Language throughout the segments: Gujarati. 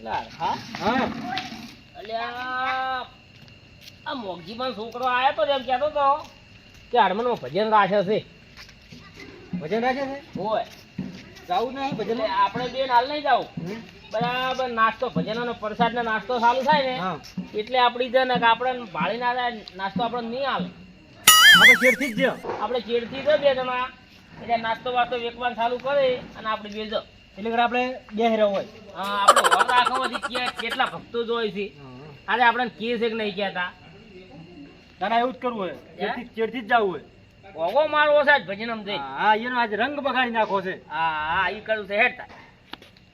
હા હા અલ્યા આ મોગજીમાં છોકરો આવ્યો તો એમ કહેતો તો કે હડમનમાં ભજન રાખે છે. ભજન રાખે છે? હોય જાવું નહીં ભજન? આપણે બે હાલ નહીં જાવ. બરાબર નાસ્તો ભજનનો પ્રસાદનો નાસ્તો ચાલુ થાય ને એટલે આપણી છે ને કે આપણે ભાળી ના જાય નાસ્તો આપણે નહીં આવે. આપણે ચેડથી જ આપણે ચેડથી જ બે જણા એટલે નાસ્તો વાસ્તો વેકવાનું ચાલુ કરે અને આપણે બે જ એટલે આપણે બે હેરા હોય. હા આપણે હોમ રાખવાથી કેટલા ભક્તો જોઈ છે. આજે આપણે કે છે કે નહીં કહેતા તારા એવું જ કરવું હોય. ચેડથી જ જવું હોય. ઓગો મારવો છે ભજન આમ જઈ. હા એનો આજ રંગ બગાડી નાખો છે. હા એ કરવું છે હેડતા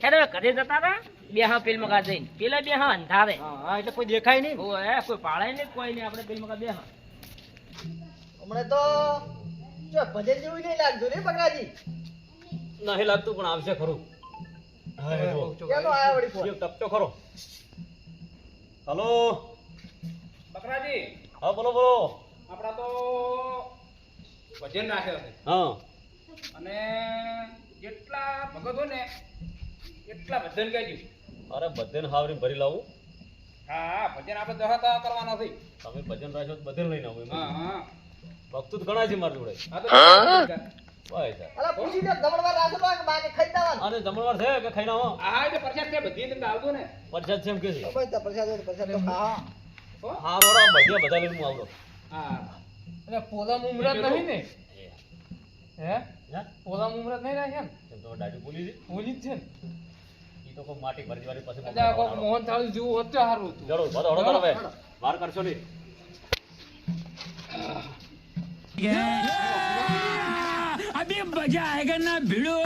ખેર ઘરે જતા હતા બે હા પેલ મકા જઈને પેલા બે હા અંધારે. હા એટલે કોઈ દેખાય નહીં. ઓય કોઈ પાળાય નહીં કોઈ નહીં આપણે પેલ મકા બે હા. હમણાં તો જો ભજન જેવું નહીં લાગતું ને બકરાજી. નહીં લાગતું પણ આવશે ખરું. કેનો આયા વળી ફોન? ટપતો ખરો. હલો બકરાજી હા બોલો બોલો. આપણા તો ભજન નાખે છે હા અને જેટલા ભગતો ને એટલા ભજન કહેજો. અરે બધેને હાવરી ભરી લાવું. હા ભજન આપણે દહતા કરવાના છે. તમે ભજન રાખ્યો તો બધેને લઈને આવું. હા હા ભક્તો જ ઘણા છે મારી જોડે. હા તો ભાઈ સાહેબ. અલા પૂછી દે જમણવાર રાખો તો કે બાકી ખાઈ જવાનું. આને જમણવાર છે કે ખાઈ નાવો? હા એટલે પ્રસાદ છે બધી તમને આવતું ને. પ્રસાદ છે એમ કે છે? તો બસ પ્રસાદ તો ખા. હા બરો બધા લઈને હું આવડો. હા એટલે પોલા મુમરત નહીં ને? હે હા પોલા મુમરત નહીં રાખ્યા ને? એમ તો દાઢી બોલી છે. ઓલી જ છે ને? ઈ તો કોઈ માટી ભરી વાળી પાસે એટલે કોક મોહન થાળી જેવું હોત તો સારું હતું. જડો બધો હડો કરો હવે. વાર કરશો નહીં. अभी मजा आएगा ना भिड़ो.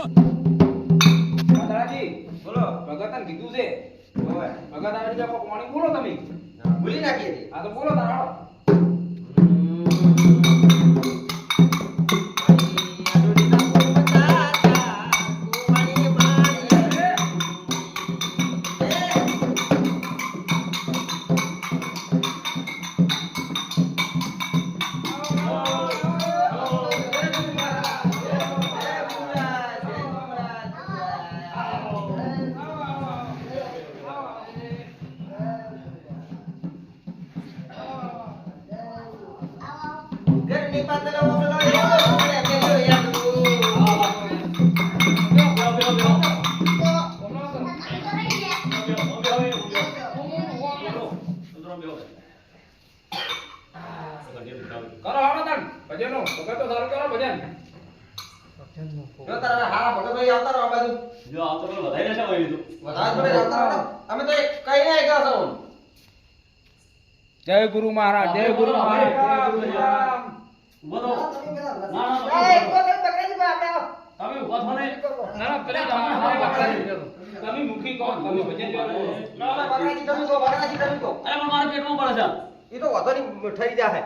દાદાજી બોલો ભગતન કીધું છે ઓય ભગત આવી જાવ પાણી બોલો તમે ભૂલી નાખીએ. આ તો બોલો તારો ઘરની પાતળો ઓગળો એ મેલો યાદુ. કરો હાલો તન ભજનનો ભગત તો સારું કરો ભજન જો તારા હારા ભગતભાઈ આવતા રહો આ બાજુ. જો આ તો વધારે રહેશે હોય લીધું. વધારે પડે આવતા રહો. અમે તો એક કઈ નહીં ગયા છો. જય ગુરુ મહારાજ, જય ગુરુ મહારાજ, જય ગુરુ મહારાજ. ઉભો થો. એ કોઈ બકરાજી ભાઈ આપણે આવો. તમે ઉભા થો ને. ના ના પેલા તમારે હા બકરાજી કહેતો. તમે મુખી કહો તમે ભજન કરો ના બકરાજી તમે તો બકરાજી તમે તો. અરે પણ મારા પેટમાં પડે છે. એ તો વધો ની ઠરી જાહે.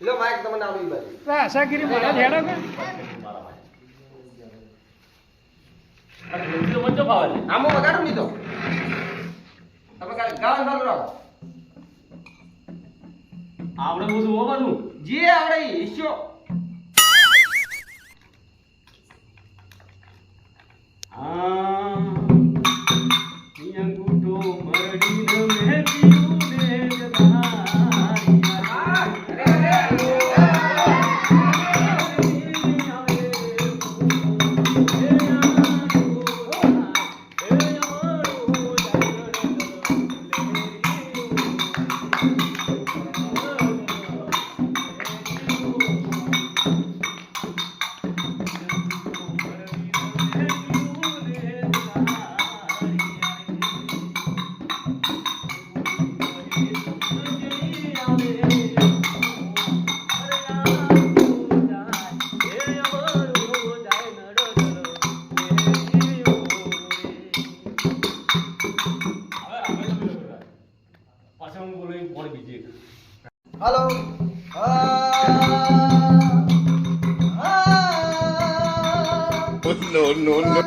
લો માઈક તમને આવું ઈ બાજુ. આશાગીરી મહારાજ હેડો કે? મારા ભાઈ. અરે જલ્દી વચ્ચે ફાવે છે. આમો વગાડો ની તો. તમે કાલે ગાવાનું ચાલુ રાખો. આપણે બધું હોવાનું. જે આવડે ઈ ઈશ્યો. આ અંગૂઠો મરડીને મેં પીયું ને હાલો. No, no, no.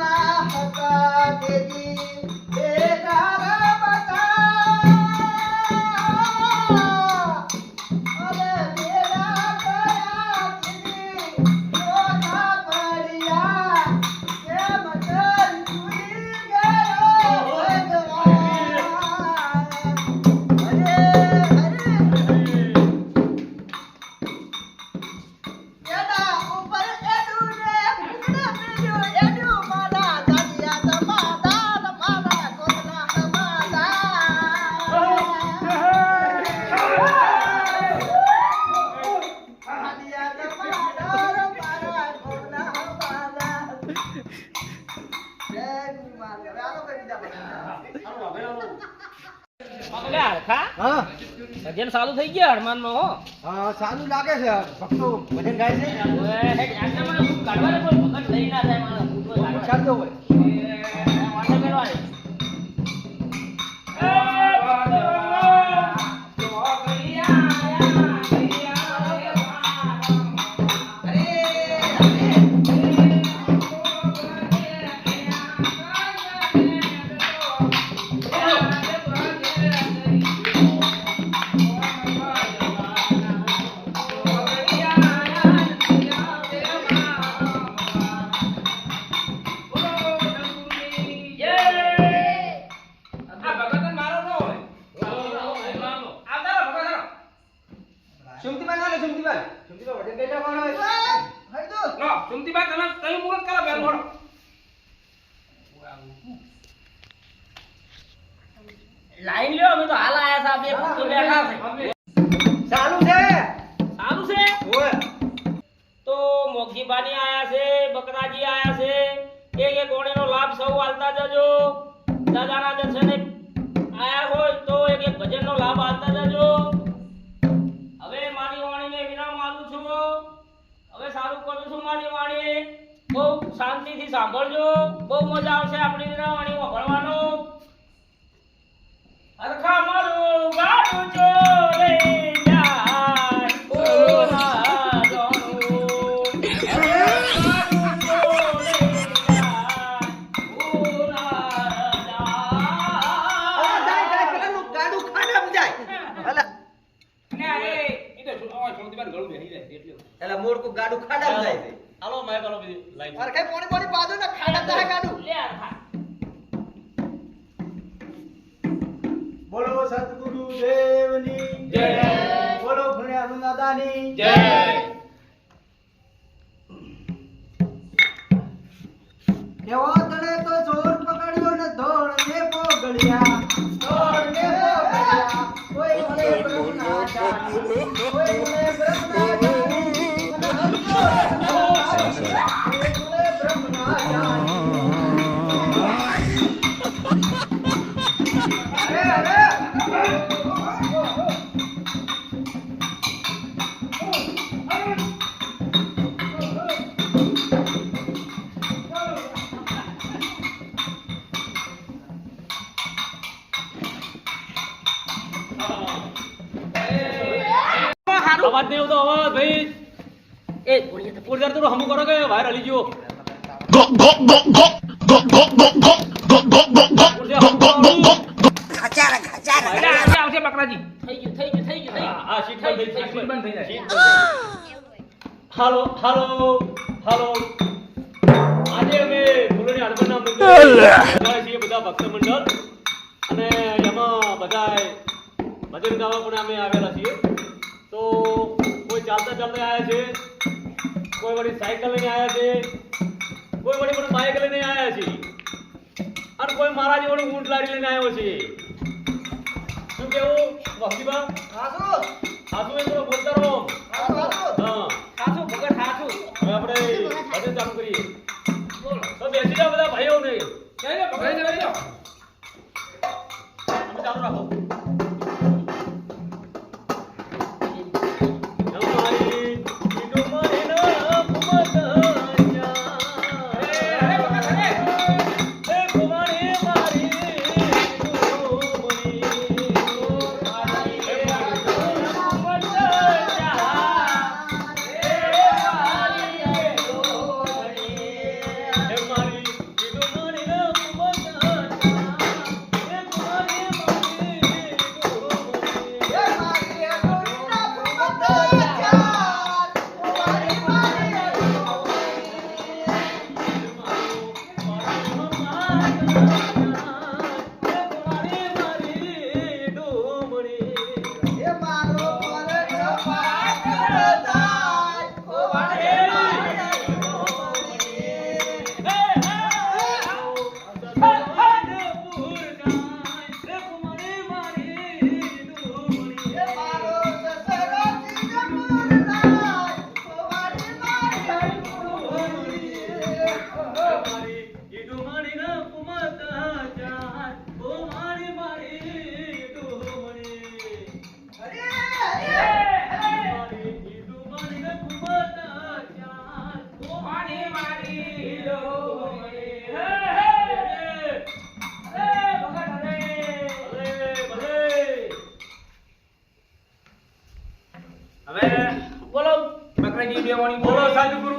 એટલે હરખા હા ભજન ચાલુ થઈ ગયા હનુમાનમાં હો હા સારું લાગે છે ભક્તો ભજન ગાય છે હવે હેડ આજના મને કાઢવાને કોઈ ભગત લઈ ના જાય મારા ભૂતો લાગે ચાલતો હોય વાંધો કરવાની સુમતીભાઈ ના લે સુમતીભાઈ ભજન ગાય કોણ હોય હઈ તો લાઈન લ્યો અમે તો હાલ આયા હતા બે ભક્તો બેઠા છે ચાલુ છે સારું છે ઓય તો મોગજીભાની આયા છે બકરાજી આયા છે એક ઓણેનો લાભ સૌ આલતા જજો દાદાના દર્શને આયા હોય તો એક ભજનનો લાભ આલતા જજો હવે મારી વાણીને વિરામ આલું છું હવે સારું કરું છું મારી વાણી બહુ શાંતિથી સાંભળજો બહુ મજા આવશે આપણી વાણી સાંભળવાનો હરખા મારું ગાડું ચોરે જાય ઓ રાજાનું ગાડું ચોરે જાય ઓ રાજા જાય પેલાનું ગાડું ખાડા જાય અલા એલા મોરકું ગાડું ખાડા જાય છે હાલો મેં કરો બીજી લાઈન અરે કઈ પોણી પોણી પાદો ને ખાડા જાય ગાડું લે હરખા બોલો સતગુરુ દેવની જય. બોલો ભણ્યા દાદાની જય કેવો તને તો ચોર પકડ્યો ને ધોળ ને પોગળ્યા ધોળ ને પોગળ્યા કોઈ મને બ્રહ્મ ના જાણે કોઈ મને બ્રહ્મ ના જાણે મને હરજો કોઈ મને બ્રહ્મ ના જાણે અરે અવાજ નહીં આવતો અવાજ ભાઈ એ ભોળિયા પૂરદાર થોડું હમું કરો કે બહાર હલી ગયો આવશે બકરાજી થઈ ગયું થઈ ગયું થઈ ગયું આ સીટ બંધ થઈ સીટ બંધ થઈ જાય હાલો હાલો હાલો આજે અમે ફૂલોની હનુમાનના મંદિર આવ્યા છીએ બધા ભક્ત મંડળ અને એમાં બધાય ભજન ગાવા પણ અમે આવેલા છીએ તો કોઈ ચાલતા ચાલતા આવ્યા છે કોઈ વળી સાયકલ લઈને આવ્યા છે કોઈ વળી પણ બાઇક લઈને આવ્યા છે અને કોઈ મારા જેવો ઊંટ લારી લઈને આવ્યો છે શું કેવું વકીબા હાસુ સાસુ એ થોડો બોલતા રહો હાસુ હા હાચું ભગત હાચું હવે આપણે ભજન ચાલુ કરીએ તો બેસી જાઓ બધા ભાઈઓ ને અમે ચાલુ રાખો અમારી ઈડો મારે ના મમતાયા એ કુમારી મારી ઈડો મની મારી ઈડો મારે ના મમતાયા એ કુમારી મારી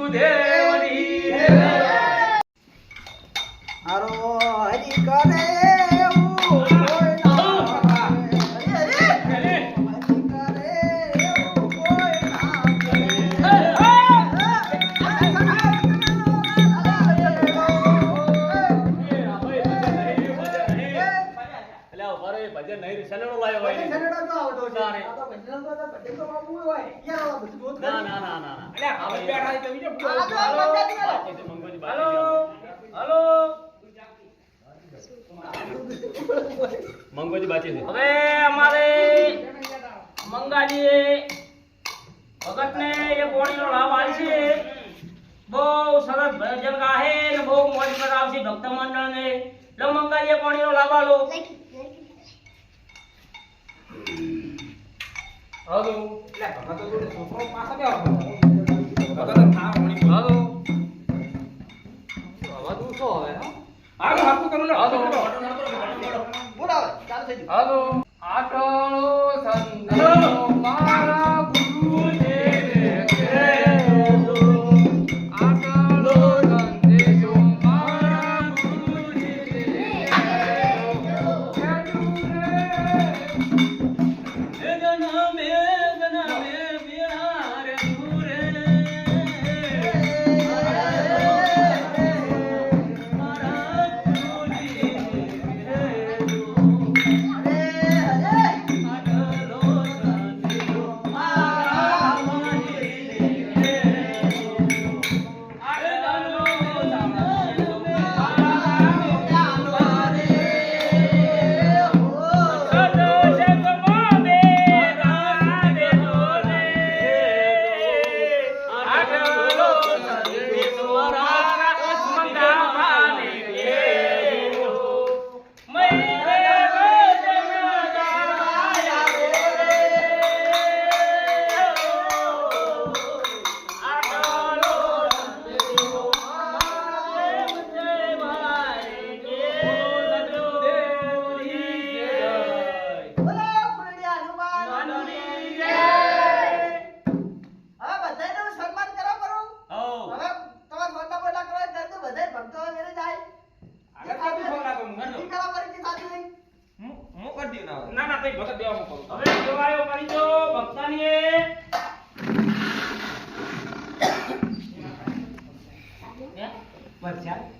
ગુરુદેવની હારો હરી કરે એવું કોઈ ના કરે. હરી કરે એવું કોઈ ના કરે. એટલે ઉભા રહો, એ ભજન નહીં સલણો લાયો હોય ભજન ને. સરેડો જો આવતો છે. તારે. આ તો ભજન તો ભજન તો બાપુ હોય. યાર આ બધું જોત ના ના ના ના ના. અલ્યા હવે બેઠા છે તો બીજો પૂરો. આ તો ભજન કરો. બાકી છે મંગોજી બાકી હલો છે. હલો મંગોજી બાકી છે. હવે અમારે મંગાજીએ ભગતને એ કોણીનો લાભ આલશે. બહુ સરસ ભજન ગાહે ને બહુ મોજ કરાવશે ભક્ત મંડળને. લો મંગાજીએ કોણીનો લાભ આલો. હાલો એટલે ભગત તો જોડે છોકરો પાછો બેહો. ભગત તો ના કોણી બોલ. હાલો આવા તું શું હવે હા? હાલો હાથું કરું ને. હાલો. બોલાવે ચાલુ થઈ ગયું. હાલો આટલો સંદેશો મારા ગુરુદેવે કહેલો. આટલો સંદેશો મારા ગુરુદેવે કહેલો. મેઘના મેઘના મે બિહાર દૂરે મારા ગુરુદેવે કહેલો. બોલો ફૂલડી હનુમાન. હવે બધાયનું સન્માન કરો કરું. હવે તમારે મોટા મોટા કરો એટલે તો બધાય ભક્તો મેરે જાય. ઈ કરા પરિચિત સાચું નહીં. ના ના તઈ ભગત બેહો કરું. હવે જોવાયો કરી દો ભક્તાની એ.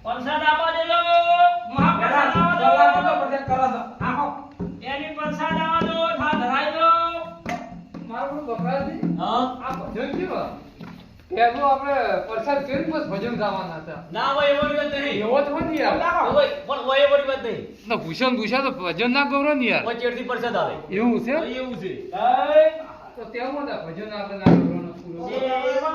પ્રસાદ આપવા દેજો. મહાપ્રસાદ આવવા દો. આહો. એની પ્રસાદ આવવા દો. થા ધરાઈ દો. મારું બકરાજી હા આ ભજન કેવા પહેલું આપણે પ્રસાદ કરીને બસ ભજન ગાવાના હતા ના હોય એવો રીત નહીં. એવો તો હોય ને યાર પણ હોય એવો રીત નહીં. ના ભૂષણ તો ભજન ના ગૌરવ ને યાર પચેડથી પ્રસાદ આવે એવું છે એવું છે. જય તો તેમાં ભજન આપણે ના ગૌરવ પૂરો દેવ